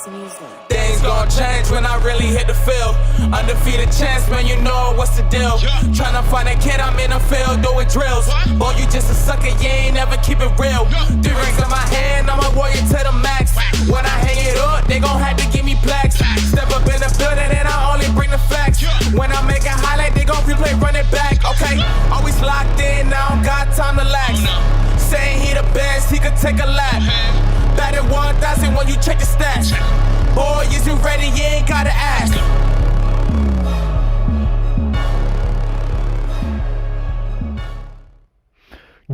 Best music. Things gon' change when I really hit the field. Undefeated chance, man, you know what's the deal. Tryna find a kid, I'm in the field doing drills. Boy, you just a sucker, you ain't never keep it real. 3 rings in my hand, I'm a warrior to the max. When I hang it up, they gon' have to give me plaques. Step up in the building and I only bring the facts. When I make a highlight, they gon' replay, run it back. Okay, always locked in, now I don't got time to lax. Saying he the best, he could take a lap. Batted 1,000 when you check the stats. Boy, is you ready? You ain't gotta ask.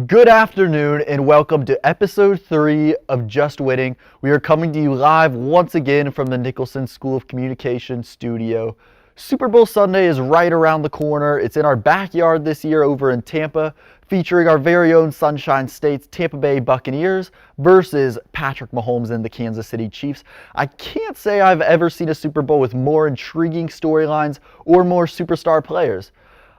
Good afternoon and welcome to episode 3 of Just Winning. We are coming to you live once again from the Nicholson School of Communication studio. Super Bowl Sunday is right around the corner. It's in our backyard this year over in Tampa, featuring our very own Sunshine State's Tampa Bay Buccaneers versus Patrick Mahomes and the Kansas City Chiefs. I can't say I've ever seen a Super Bowl with more intriguing storylines or more superstar players.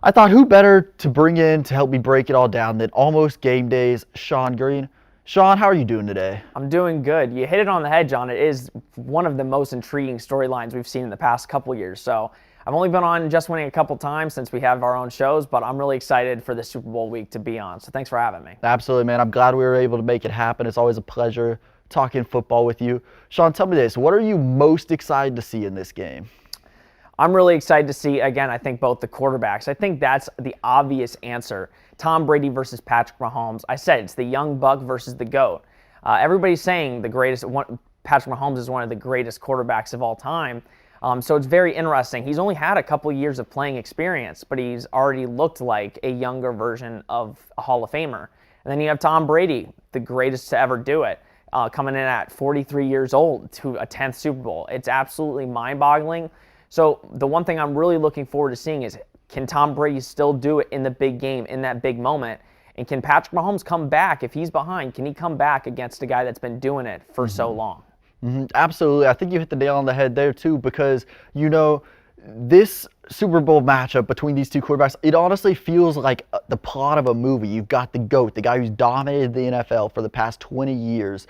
I thought who better to bring in to help me break it all down than Almost Game Day's Sean Green. Sean, how are you doing today? I'm doing good. You hit it on the head, John. It is one of the most intriguing storylines we've seen in the past couple years. So I've only been on Just Winning a couple times since we have our own shows, but I'm really excited for the Super Bowl week to be on. So thanks for having me. Absolutely, man. I'm glad we were able to make it happen. It's always a pleasure talking football with you. Sean, tell me this. What are you most excited to see in this game? I'm really excited to see, again, I think both the quarterbacks. I think that's the obvious answer. Tom Brady versus Patrick Mahomes. I said it's the young buck versus the GOAT. Everybody's saying Patrick Mahomes is one of the greatest quarterbacks of all time. So it's very interesting. He's only had a couple years of playing experience, but he's already looked like a younger version of a Hall of Famer. And then you have Tom Brady, the greatest to ever do it, coming in at 43 years old to a 10th Super Bowl. It's absolutely mind-boggling. So the one thing I'm really looking forward to seeing is, can Tom Brady still do it in the big game, in that big moment? And can Patrick Mahomes come back if he's behind? Can he come back against a guy that's been doing it for so long? Absolutely. I think you hit the nail on the head there too, because, this Super Bowl matchup between these two quarterbacks, it honestly feels like the plot of a movie. You've got the GOAT, the guy who's dominated the NFL for the past 20 years,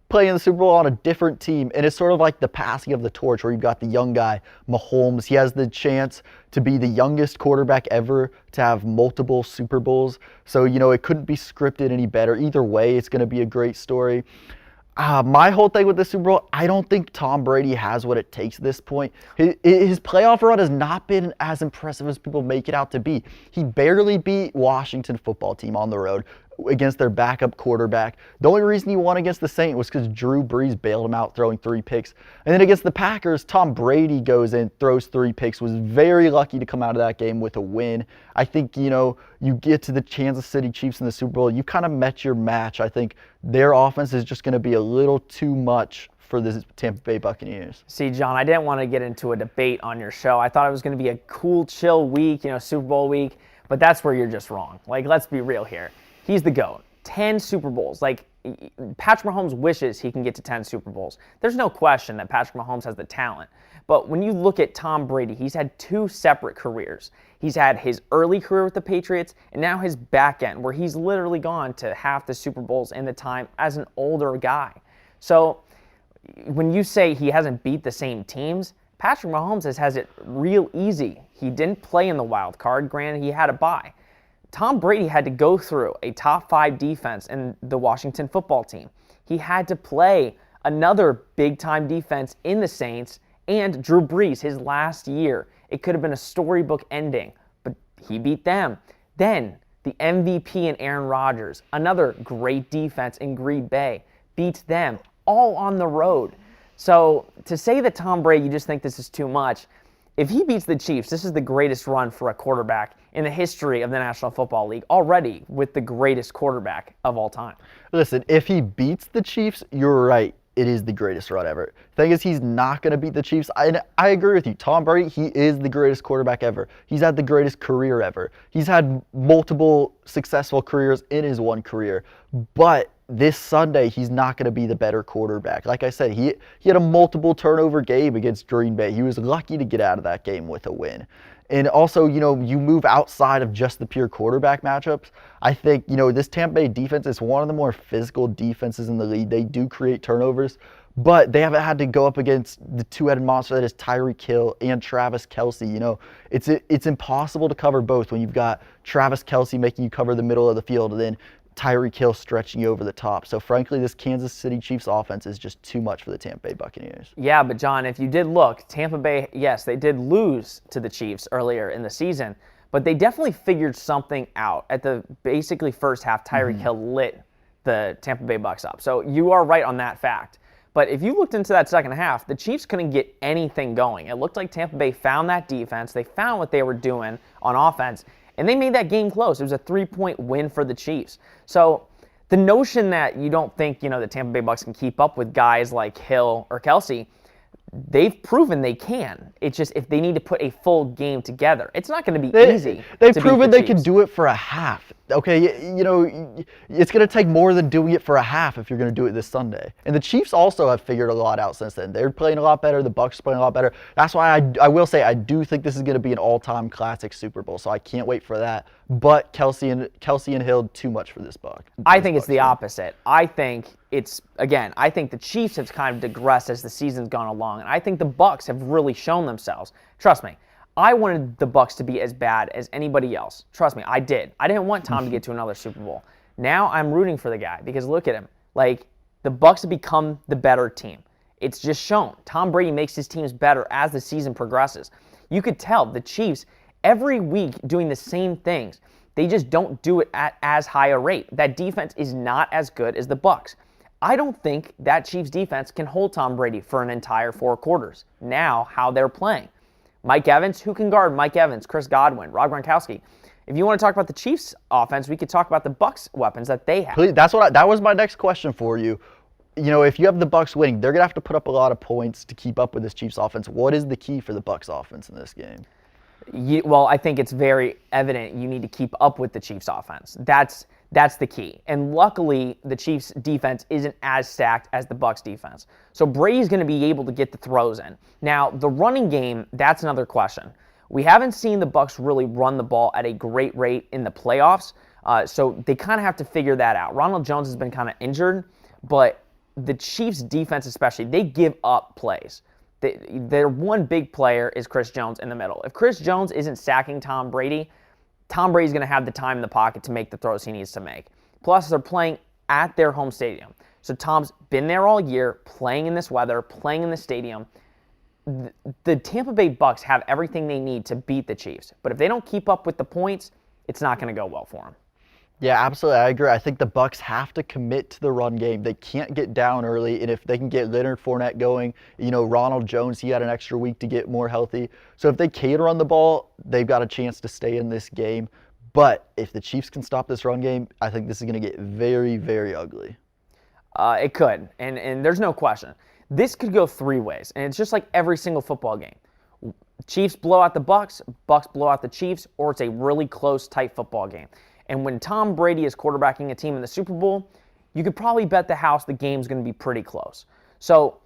playing the Super Bowl on a different team, and it's sort of like the passing of the torch where you've got the young guy, Mahomes. He has the chance to be the youngest quarterback ever to have multiple Super Bowls. So, it couldn't be scripted any better. Either way, it's going to be a great story. My whole thing with the Super Bowl, I don't think Tom Brady has what it takes at this point. His playoff run has not been as impressive as people make it out to be. He barely beat Washington football team on the road against their backup quarterback. The only reason he won against the Saints was because Drew Brees bailed him out throwing 3 picks. And then against the Packers, Tom Brady goes in, throws 3 picks, was very lucky to come out of that game with a win. I think, you get to the Kansas City Chiefs in the Super Bowl, you kind of met your match. I think their offense is just going to be a little too much for the Tampa Bay Buccaneers. See, John, I didn't want to get into a debate on your show. I thought it was going to be a cool, chill week, Super Bowl week, but that's where you're just wrong. Let's be real here. He's the GOAT. 10 Super Bowls. Patrick Mahomes wishes he can get to 10 Super Bowls. There's no question that Patrick Mahomes has the talent. But when you look at Tom Brady, he's had 2 separate careers. He's had his early career with the Patriots and now his back end, where he's literally gone to half the Super Bowls in the time as an older guy. So when you say he hasn't beat the same teams, Patrick Mahomes has it real easy. He didn't play in the wild card. Granted, he had a bye. Tom Brady had to go through a top 5 defense in the Washington football team. He had to play another big-time defense in the Saints and Drew Brees his last year. It could have been a storybook ending, but he beat them. Then the MVP in Aaron Rodgers, another great defense in Green Bay, beats them all on the road. So to say that Tom Brady, you just think this is too much, if he beats the Chiefs, this is the greatest run for a quarterback in the history of the National Football League, already with the greatest quarterback of all time. Listen, if he beats the Chiefs, you're right. It is the greatest run ever. Thing is, he's not going to beat the Chiefs. I agree with you. Tom Brady, he is the greatest quarterback ever. He's had the greatest career ever. He's had multiple successful careers in his one career. But this Sunday, he's not going to be the better quarterback. Like I said, he had a multiple turnover game against Green Bay. He was lucky to get out of that game with a win. And also, you move outside of just the pure quarterback matchups. I think, this Tampa Bay defense is one of the more physical defenses in the league. They do create turnovers, but they haven't had to go up against the two-headed monster that is Tyreek Hill and Travis Kelce. You know, it's impossible to cover both when you've got Travis Kelce making you cover the middle of the field and then Tyreek Hill stretching you over the top. So frankly, this Kansas City Chiefs offense is just too much for the Tampa Bay Buccaneers. Yeah, but John, if you did look, Tampa Bay, yes, they did lose to the Chiefs earlier in the season, but they definitely figured something out. At the basically first half, Tyreek Hill lit the Tampa Bay Bucs up. So you are right on that fact. But if you looked into that second half, the Chiefs couldn't get anything going. It looked like Tampa Bay found that defense. They found what they were doing on offense, and they made that game close. It was a 3-point win for the Chiefs. So the notion that you don't think, the Tampa Bay Bucs can keep up with guys like Hill or Kelce, they've proven they can. It's just if they need to put a full game together, it's not going to be easy. They've proven they can do it for a half. Okay, it's going to take more than doing it for a half if you're going to do it this Sunday. And the Chiefs also have figured a lot out since then. They're playing a lot better. The Bucs are playing a lot better. That's why I will say I do think this is going to be an all-time classic Super Bowl. So I can't wait for that. But Kelce and Hill, too much for this Buc. I think it's the opposite. I think the Chiefs have kind of digressed as the season's gone along, and I think the Bucs have really shown themselves. Trust me, I wanted the Bucs to be as bad as anybody else. Trust me, I did. I didn't want Tom to get to another Super Bowl. Now I'm rooting for the guy because look at him. Like, the Bucs have become the better team. It's just shown. Tom Brady makes his teams better as the season progresses. You could tell the Chiefs every week doing the same things. They just don't do it at as high a rate. That defense is not as good as the Bucs. I don't think that Chiefs defense can hold Tom Brady for an entire 4 quarters. Now, how they're playing. Mike Evans, who can guard Mike Evans, Chris Godwin, Rob Gronkowski? If you want to talk about the Chiefs offense, we could talk about the Bucs weapons that they have. Please, that was my next question for you. If you have the Bucs winning, they're going to have to put up a lot of points to keep up with this Chiefs offense. What is the key for the Bucs offense in this game? Well, I think it's very evident you need to keep up with the Chiefs offense. That's the key. And luckily, the Chiefs defense isn't as stacked as the Bucs defense. So Brady's going to be able to get the throws in. Now, the running game, that's another question. We haven't seen the Bucs really run the ball at a great rate in the playoffs, so they kind of have to figure that out. Ronald Jones has been kind of injured, but the Chiefs defense especially, they give up plays. Their one big player is Chris Jones in the middle. If Chris Jones isn't sacking Tom Brady's going to have the time in the pocket to make the throws he needs to make. Plus, they're playing at their home stadium. So Tom's been there all year, playing in this weather, playing in the stadium. The Tampa Bay Bucs have everything they need to beat the Chiefs. But if they don't keep up with the points, it's not going to go well for them. Yeah, absolutely. I agree. I think the Bucs have to commit to the run game. They can't get down early, and if they can get Leonard Fournette going, Ronald Jones, he had an extra week to get more healthy. So if they can run the ball, they've got a chance to stay in this game. But if the Chiefs can stop this run game, I think this is going to get very, very ugly. It could, and there's no question. This could go 3 ways, and it's just like every single football game. Chiefs blow out the Bucs, Bucs blow out the Chiefs, or it's a really close, tight football game. And when Tom Brady is quarterbacking a team in the Super Bowl, you could probably bet the house the game's going to be pretty close. So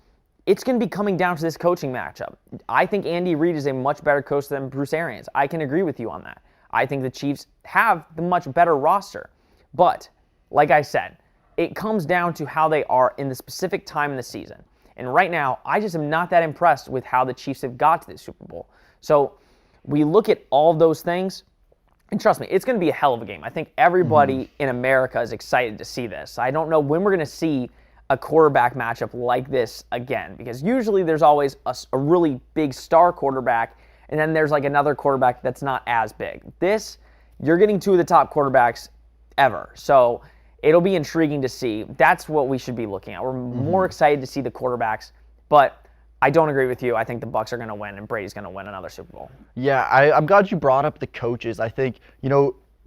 it's going to be coming down to this coaching matchup. I think Andy Reid is a much better coach than Bruce Arians. I can agree with you on that. I think the Chiefs have the much better roster. But, like I said, it comes down to how they are in the specific time in the season. And right now, I just am not that impressed with how the Chiefs have got to the Super Bowl. So we look at all those things. And trust me, it's going to be a hell of a game. I think everybody in America is excited to see this. I don't know when we're going to see a quarterback matchup like this again, because usually there's always a really big star quarterback, and then there's like another quarterback that's not as big. This, you're getting 2 of the top quarterbacks ever. So it'll be intriguing to see. That's what we should be looking at. We're more excited to see the quarterbacks, but I don't agree with you. I think the Bucs are going to win, and Brady's going to win another Super Bowl. Yeah, I'm glad you brought up the coaches. I think,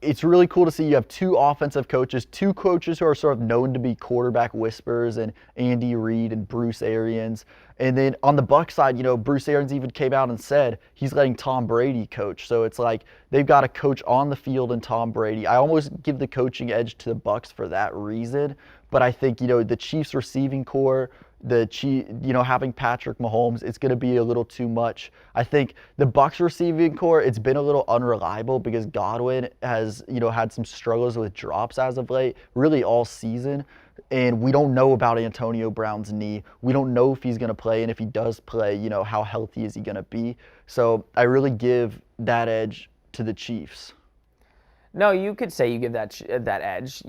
it's really cool to see you have 2 offensive coaches, 2 coaches who are sort of known to be quarterback whisperers, and Andy Reid and Bruce Arians. And then on the Bucs side, Bruce Arians even came out and said he's letting Tom Brady coach. So it's like they've got a coach on the field in Tom Brady. I almost give the coaching edge to the Bucs for that reason. But I think, the Chiefs receiving core, having Patrick Mahomes, it's going to be a little too much. I think the Bucs receiving core, it's been a little unreliable because Godwin has, had some struggles with drops as of late, really all season. And we don't know about Antonio Brown's knee. We don't know if he's going to play, and if he does play, how healthy is he going to be? So I really give that edge to the Chiefs. No, you could say you give that edge.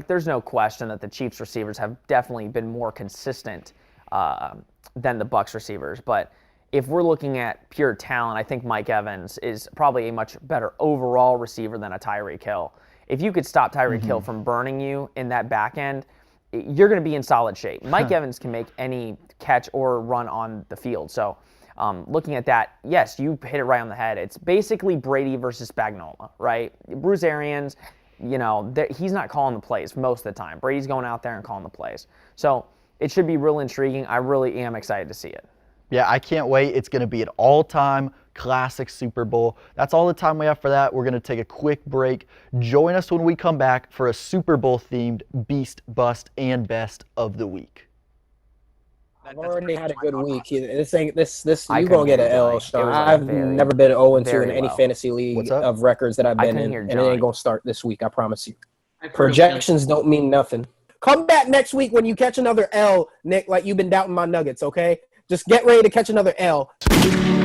There's no question that the Chiefs receivers have definitely been more consistent than the Bucs receivers. But if we're looking at pure talent, I think Mike Evans is probably a much better overall receiver than a Tyreek Hill. If you could stop Tyreek Hill from burning you in that back end, you're going to be in solid shape. Mike Evans can make any catch or run on the field. So looking at that, yes, you hit it right on the head. It's basically Brady versus Spagnuolo, right? Bruce Arians, he's not calling the plays most of the time. Brady's going out there and calling the plays. So it should be real intriguing. I really am excited to see it. Yeah, I can't wait. It's going to be an all-time classic Super Bowl. That's all the time we have for that. We're going to take a quick break. Join us when we come back for a Super Bowl-themed Beast, Bust, and Best of the Week. I've already had a good week. This you I gonna couldn't get an hear L, Johnny. Sean. It was I've never been 0-2 in very any low. fantasy league What's up? of records that I've been couldn't in, hear and it Johnny. ain't gonna start this week. I promise you. Projections don't mean nothing. Come back next week when you catch another L, Nick. Like you've been doubting my Nuggets, okay? Just get ready to catch another L.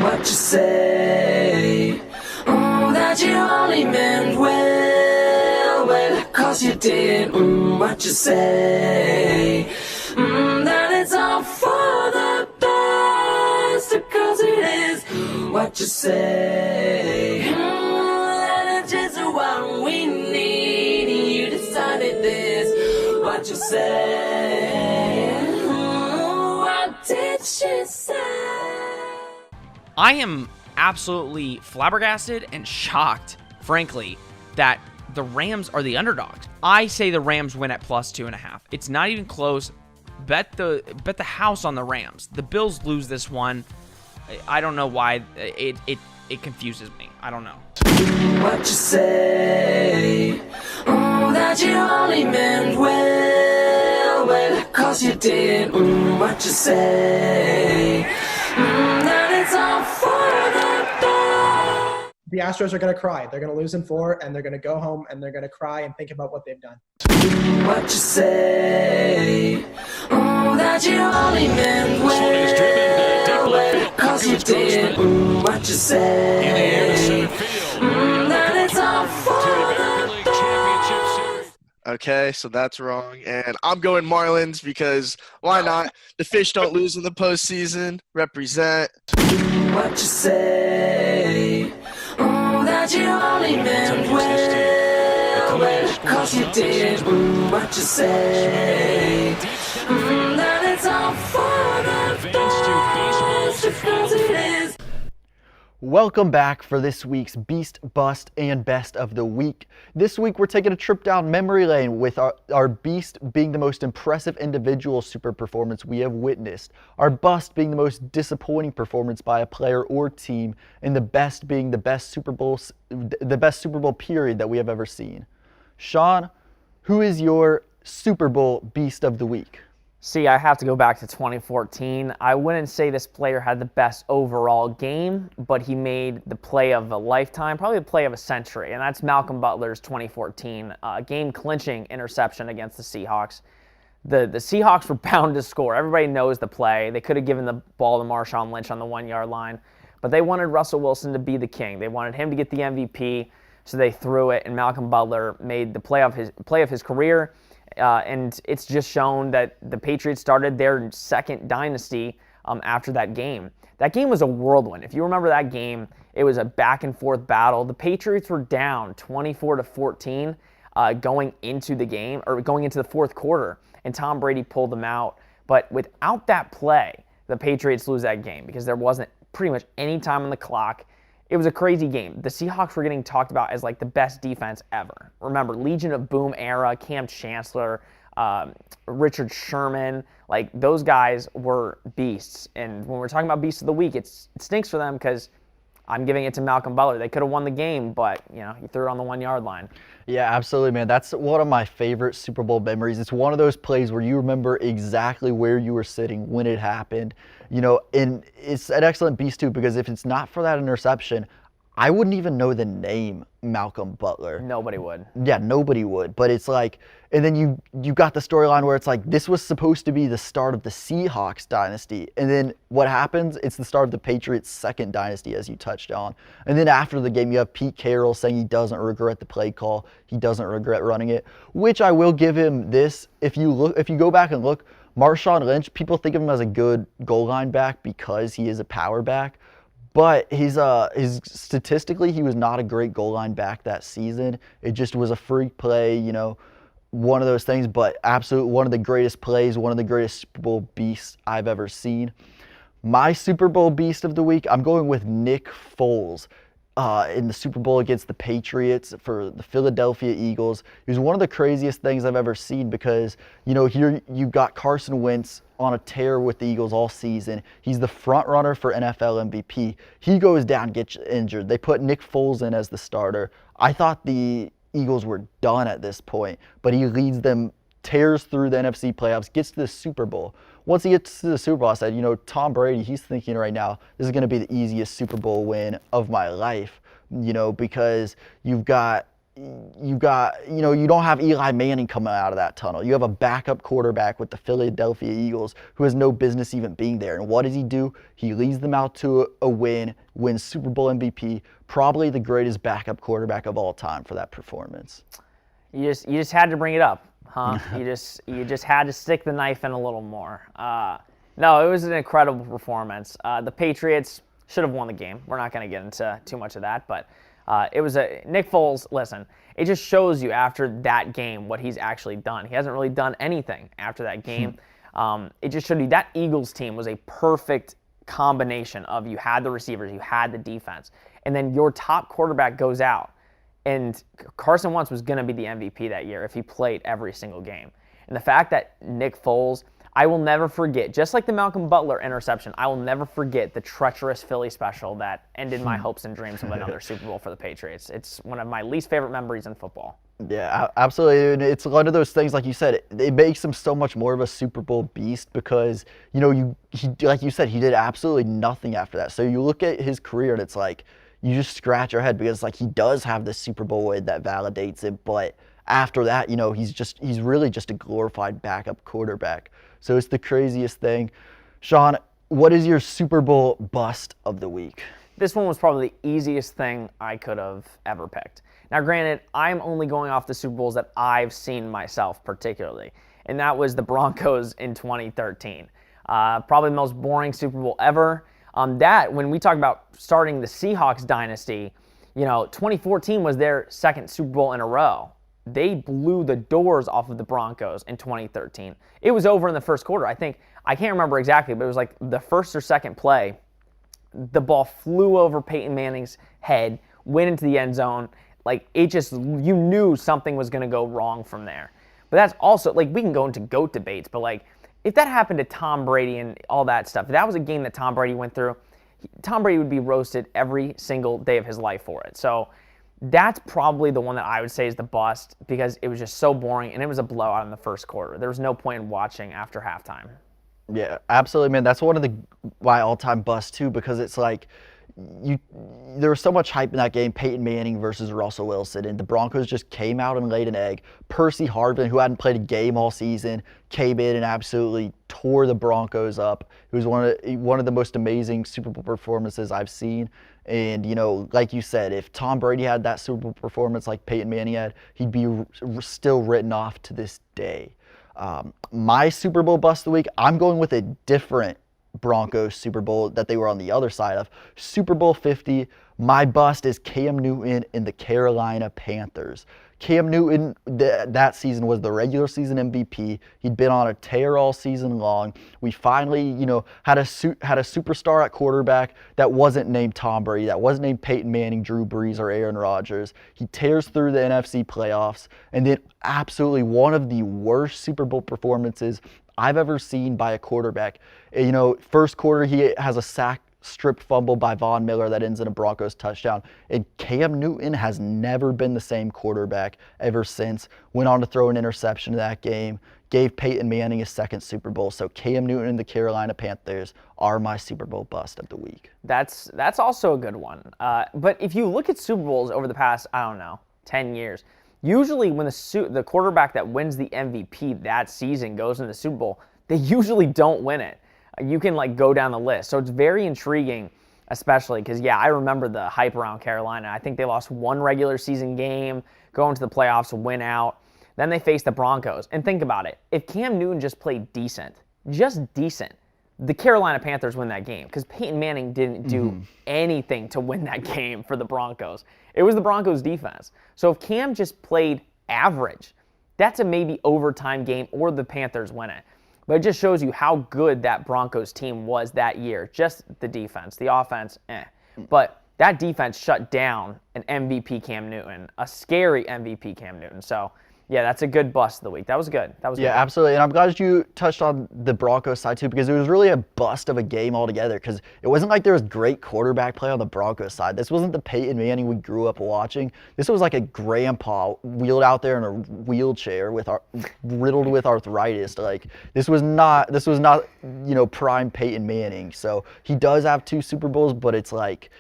What you say? Oh, that you only meant well, 'cause you did. What you say? That it's all for the best, 'cause it is. What you say? That it's just what we need. You decided this. What you say? What did she say? I am absolutely flabbergasted and shocked, frankly, that the Rams are the underdogs. I say the Rams win at +2.5. It's not even close. Bet the house on the Rams. The Bills lose this one. I don't know why. It confuses me. I don't know. What you say? Oh, that you only meant well, 'cause you did. What you say? That it's all for the best. The Astros are going to cry. They're going to lose in 4, and they're going to go home, and they're going to cry and think about what they've done. What you say? Oh, that you only meant well, 'cause you did. What you say? That it's all for the best. Okay, so that's wrong. And I'm going Marlins because why not? The Fish don't lose in the postseason. Represent. What you say? Oh, that you only meant well, 'cause you did. What you say? That it's all for the best, 'cause it is. Welcome back for this week's Beast, Bust, and Best of the Week. This week we're taking a trip down memory lane with our Beast being the most impressive individual super performance we have witnessed, our Bust being the most disappointing performance by a player or team, and the Best being the best Super Bowl period that we have ever seen. Sean, who is your Super Bowl Beast of the Week? See, I have to go back to 2014. I wouldn't say this player had the best overall game, but he made the play of a lifetime, probably the play of a century, and that's Malcolm Butler's 2014 game-clinching interception against the Seahawks. The Seahawks were bound to score. Everybody knows the play. They could have given the ball to Marshawn Lynch on the 1-yard line, but they wanted Russell Wilson to be the king. They wanted him to get the MVP, so they threw it, and Malcolm Butler made the play of his career. And it's just shown that the Patriots started their second dynasty after that game. That game was a whirlwind. If you remember that game, it was a back-and-forth battle. The Patriots were down 24-14 going into the game, or going into the fourth quarter, and Tom Brady pulled them out. But without that play, the Patriots lose that game because there wasn't pretty much any time on the clock. It was a crazy game. The Seahawks were getting talked about as like the best defense ever. Remember, Legion of Boom era, Cam Chancellor, Richard Sherman, like those guys were beasts. And when we're talking about beasts of the week, it stinks for them because I'm giving it to Malcolm Butler. They could have won the game, but he threw it on the 1-yard line. Yeah, absolutely, man. That's one of my favorite Super Bowl memories. It's one of those plays where you remember exactly where you were sitting when it happened. And it's an excellent beast too, because if it's not for that interception, I wouldn't even know the name Malcolm Butler. Nobody would. Yeah, nobody would. But it's like, and then you got the storyline where it's like, this was supposed to be the start of the Seahawks dynasty. And then what happens? It's the start of the Patriots' second dynasty, as you touched on. And then after the game, you have Pete Carroll saying he doesn't regret the play call. He doesn't regret running it, which I will give him this. If you go back and look, Marshawn Lynch, people think of him as a good goal line back because he is a power back. But his statistically, he was not a great goal line back that season. It just was a freak play, one of those things. But absolutely one of the greatest plays, one of the greatest Super Bowl beasts I've ever seen. My Super Bowl beast of the week, I'm going with Nick Foles. In the Super Bowl against the Patriots for the Philadelphia Eagles. It was one of the craziest things I've ever seen because, here you've got Carson Wentz on a tear with the Eagles all season. He's the front runner for NFL MVP. He goes down, gets injured. They put Nick Foles in as the starter. I thought the Eagles were done at this point, but he leads them, tears through the NFC playoffs, gets to the Super Bowl. Once he gets to the Super Bowl, I said, Tom Brady, he's thinking right now, this is going to be the easiest Super Bowl win of my life, because you don't have Eli Manning coming out of that tunnel. You have a backup quarterback with the Philadelphia Eagles who has no business even being there. And what does he do? He leads them out to a win, wins Super Bowl MVP, probably the greatest backup quarterback of all time for that performance. You just had to bring it up. Huh? You just had to stick the knife in a little more. No, it was an incredible performance. The Patriots should have won the game. We're not going to get into too much of that, but it was Nick Foles. Listen, it just shows you after that game what he's actually done. He hasn't really done anything after that game. It just showed you that Eagles team was a perfect combination of you had the receivers, you had the defense, and then your top quarterback goes out. And Carson Wentz was going to be the MVP that year if he played every single game. And the fact that Nick Foles, I will never forget, just like the Malcolm Butler interception, I will never forget the treacherous Philly special that ended my hopes and dreams of another Super Bowl for the Patriots. It's one of my least favorite memories in football. Yeah, absolutely. And it's one of those things, like you said, it makes him so much more of a Super Bowl beast because, he like you said, he did absolutely nothing after that. So you look at his career and it's like, you just scratch your head because he does have the Super Bowl win that validates it, but after that, he's really just a glorified backup quarterback. So it's the craziest thing. Sean, what is your Super Bowl bust of the week? This one was probably the easiest thing I could have ever picked. Now, granted, I'm only going off the Super Bowls that I've seen myself particularly, and that was the Broncos in 2013. Probably the most boring Super Bowl ever. When we talk about starting the Seahawks dynasty, 2014 was their second Super Bowl in a row. They blew the doors off of the Broncos in 2013. It was over in the first quarter. I can't remember exactly, but it was like the first or second play. The ball flew over Peyton Manning's head, went into the end zone. You knew something was going to go wrong from there. But that's also, we can go into GOAT debates, but if that happened to Tom Brady and all that stuff, if that was a game that Tom Brady went through, Tom Brady would be roasted every single day of his life for it. So that's probably the one that I would say is the bust because it was just so boring and it was a blowout in the first quarter. There was no point in watching after halftime. Yeah, absolutely, man. That's one of my all-time busts too because it's there was so much hype in that game, Peyton Manning versus Russell Wilson, and the Broncos just came out and laid an egg. Percy Harvin, who hadn't played a game all season, came in and absolutely tore the Broncos up. It was one of the most amazing Super Bowl performances I've seen. And, like you said, if Tom Brady had that Super Bowl performance like Peyton Manning had, he'd be still written off to this day. My Super Bowl bust of the week, I'm going with a different Broncos Super Bowl that they were on the other side of. Super Bowl 50, my bust is Cam Newton and the Carolina Panthers. Cam Newton, that season was the regular season MVP. He'd been on a tear all season long. We finally, had a superstar at quarterback that wasn't named Tom Brady, that wasn't named Peyton Manning, Drew Brees, or Aaron Rodgers. He tears through the NFC playoffs, and then absolutely one of the worst Super Bowl performances I've ever seen by a quarterback. First quarter, he has a sack stripped fumble by Von Miller that ends in a Broncos touchdown. And Cam Newton has never been the same quarterback ever since. Went on to throw an interception in that game. gave Peyton Manning his second Super Bowl. So Cam Newton and the Carolina Panthers are my Super Bowl bust of the week. That's also a good one. But if you look at Super Bowls over the past, I don't know, 10 years, usually when the quarterback that wins the MVP that season goes into the Super Bowl, they usually don't win it. You can like go down the list. So it's very intriguing, especially because, yeah, I remember the hype around Carolina. I think they lost one regular season game, go into the playoffs, win out. Then they faced the Broncos. And think about it. If Cam Newton just played decent, the Carolina Panthers win that game because Peyton Manning didn't do anything to win that game for the Broncos. It was the Broncos defense. So if Cam just played average, that's a maybe overtime game or the Panthers win it. But it just shows you how good that Broncos team was that year. Just the defense. The offense, But that defense shut down an MVP Cam Newton, a scary MVP Cam Newton. So, yeah, that's a good bust of the week. That was good. Yeah, absolutely. And I'm glad you touched on the Broncos side, too, because it was really a bust of a game altogether because it wasn't like there was great quarterback play on the Broncos side. This wasn't the Peyton Manning we grew up watching. This was like a grandpa wheeled out there in a wheelchair riddled with arthritis. Like, this was not, prime Peyton Manning. So he does have 2 Super Bowls, but it's like,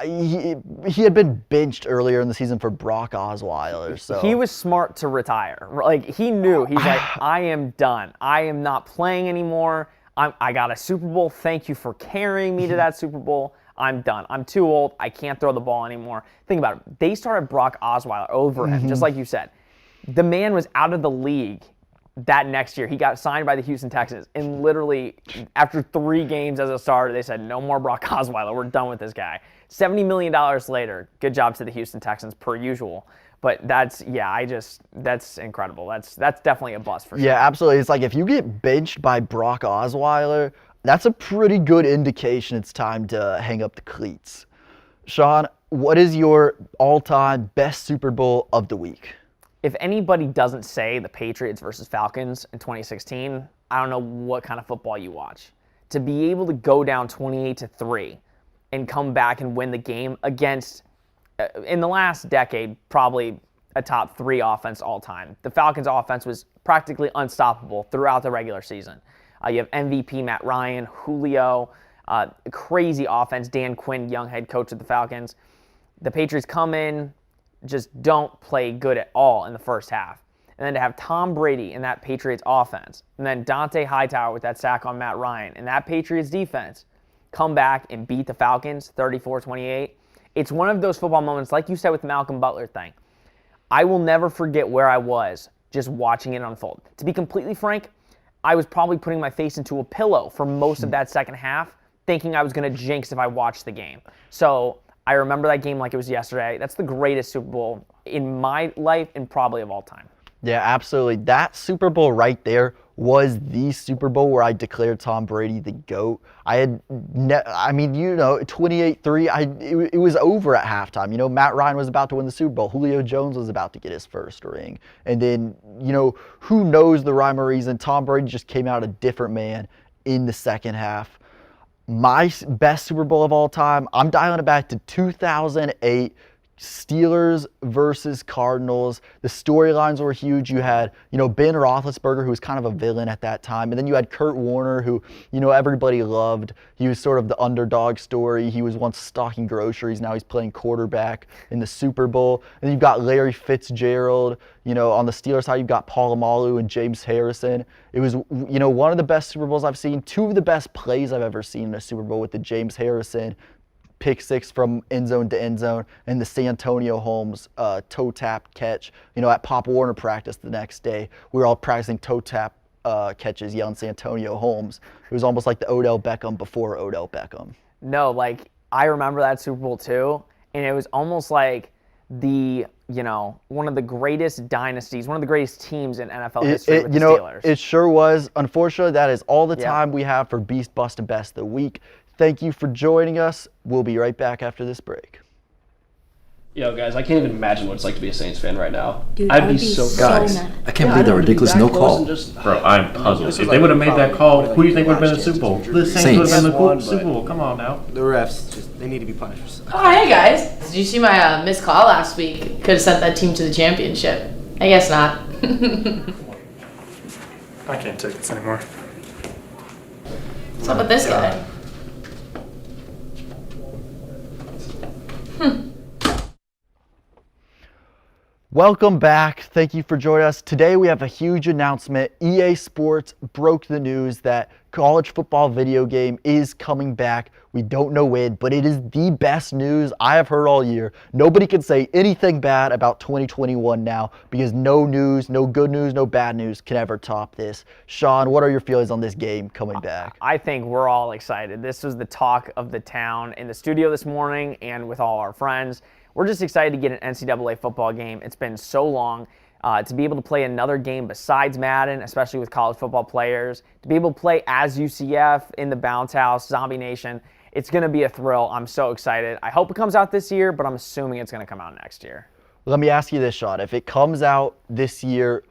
he had been benched earlier in the season for Brock Osweiler. So he was smart to retire. Like, he knew. He's like, I am done. I am not playing anymore. I got a Super Bowl. Thank you for carrying me to that Super Bowl. I'm done. I'm too old. I can't throw the ball anymore. Think about it. They started Brock Osweiler over him, just like you said. The man was out of the league that next year. He got signed by the Houston Texans, and literally after 3 games as a starter, they said, no more Brock Osweiler. We're done with this guy. $70 million later. Good job to the Houston Texans, per usual. But that's incredible. That's definitely a bust for sure. Yeah, absolutely. It's like if you get benched by Brock Osweiler, that's a pretty good indication it's time to hang up the cleats. Sean, what is your all-time best Super Bowl of the week? If anybody doesn't say the Patriots versus Falcons in 2016, I don't know what kind of football you watch. To be able to go down 28-3 and come back and win the game against, in the last decade, probably a top 3 offense all time. The Falcons offense was practically unstoppable throughout the regular season. You have MVP Matt Ryan, Julio, crazy offense, Dan Quinn, young head coach of the Falcons. The Patriots come in, just don't play good at all in the first half. And then to have Tom Brady in that Patriots offense, and then Dante Hightower with that sack on Matt Ryan, and that Patriots defense come back and beat the Falcons 34-28. It's one of those football moments, like you said with the Malcolm Butler thing. I will never forget where I was just watching it unfold. To be completely frank, I was probably putting my face into a pillow for most of that second half, thinking I was going to jinx if I watched the game. So I remember that game like it was yesterday. That's the greatest Super Bowl in my life and probably of all time. Yeah, absolutely. That Super Bowl right there was the Super Bowl where I declared Tom Brady the GOAT. 28-3, it was over at halftime. Matt Ryan was about to win the Super Bowl. Julio Jones was about to get his first ring. And then, who knows the rhyme or reason, Tom Brady just came out a different man in the second half. My best Super Bowl of all time, I'm dialing it back to 2008, Steelers versus Cardinals. The storylines were huge. You had, Ben Roethlisberger, who was kind of a villain at that time. And then you had Kurt Warner, who, everybody loved. He was sort of the underdog story. He was once stocking groceries. Now he's playing quarterback in the Super Bowl. And then you've got Larry Fitzgerald. On the Steelers side, you've got Polamalu and James Harrison. It was, one of the best Super Bowls I've seen. 2 of the best plays I've ever seen in a Super Bowl with the James Harrison pick 6 from end zone to end zone, and the Santonio Holmes toe tap catch. At Pop Warner practice the next day, we were all practicing toe tap catches, yelling Santonio Holmes. It was almost like the Odell Beckham before Odell Beckham. No, like I remember that Super Bowl too, and it was almost like the one of the greatest dynasties, one of the greatest teams in NFL history with the Steelers. It sure was. Unfortunately, that is all the time we have for Beast, Bust, and Best of the Week. Thank you for joining us. We'll be right back after this break. Yo, guys, I can't even imagine what it's like to be a Saints fan right now. Dude, I'd be so guys, mad. I can't believe that ridiculous no call. Bro, I'm puzzled. If they would have made that call, who do you think would have been in the Super Bowl? The Saints would have been in the Super Bowl. Come on now. The refs, they need to be punished. Oh, hey guys. Did you see my missed call last week? Could have sent that team to the championship. I guess not. I can't take this anymore. What's up with this guy? Welcome back. Thank you for joining us. Today we have a huge announcement. EA Sports broke the news that college football video game is coming back. We don't know when, but it is the best news I have heard all year. Nobody can say anything bad about 2021 now because no news, no good news, no bad news can ever top this. Sean, what are your feelings on this game coming back? I think we're all excited. This was the talk of the town in the studio this morning and with all our friends. We're just excited to get an NCAA football game. It's been so long to be able to play another game besides Madden, especially with college football players, to be able to play as UCF in the Bounce House, Zombie Nation. It's going to be a thrill. I'm so excited. I hope it comes out this year, but I'm assuming it's going to come out next year. Let me ask you this, Sean. If it comes out this year,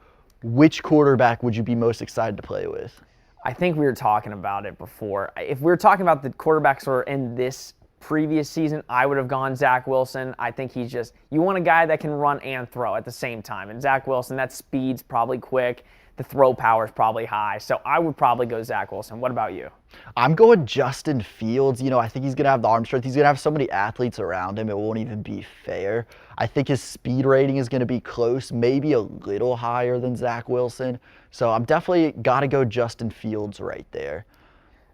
which quarterback would you be most excited to play with? I think we were talking about it before. If we were talking about the quarterbacks who are in this previous season, I would have gone Zach Wilson. I think he's just, you want a guy that can run and throw at the same time. And Zach Wilson, that speed's probably quick. The throw power is probably high. So I would probably go Zach Wilson. What about you? I'm going Justin Fields. You know, I think he's going to have the arm strength. He's going to have so many athletes around him, it won't even be fair. I think his speed rating is going to be close, maybe a little higher than Zach Wilson. So I'm definitely got to go Justin Fields right there.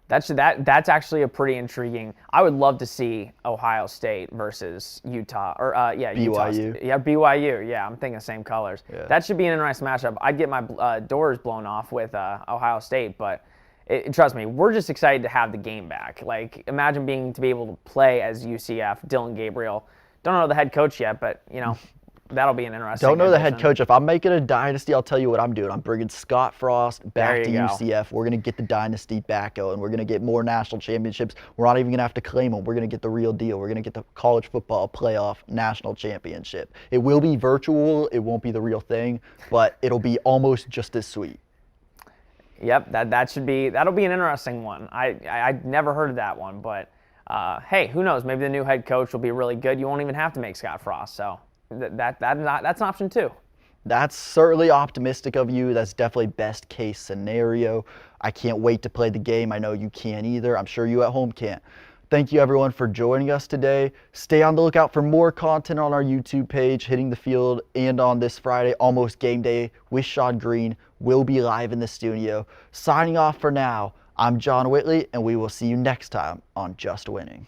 That's actually a pretty intriguing. I would love to see Ohio State versus Utah, or BYU. BYU. Yeah, I'm thinking same colors. Yeah. That should be an interesting matchup. I'd get my doors blown off with Ohio State, but trust me, we're just excited to have the game back. Like, imagine to be able to play as UCF, Dylan Gabriel. Don't know the head coach yet, but you know. That'll be an interesting. Don't know the head coach. If I'm making a dynasty, I'll tell you what I'm doing. I'm bringing Scott Frost back to UCF. We're going to get the dynasty back going. We're going to get more national championships. We're not even going to have to claim them. We're going to get the real deal. We're going to get the college football playoff national championship. It will be virtual. It won't be the real thing, but it'll be almost just as sweet. Yep, that'll be an interesting one. I'd never heard of that one, but hey, who knows? Maybe the new head coach will be really good. You won't even have to make Scott Frost, so. That's an option too. That's certainly optimistic of you. That's definitely best case scenario. I can't wait to play the game. I know you can't either. I'm sure you at home can't. Thank you everyone for joining us today. Stay on the lookout for more content on our YouTube page, Hitting the Field, and on this Friday, Almost Game Day with Sean Green. We'll be live in the studio. Signing off for now, I'm John Whitley, and we will see you next time on Just Winning.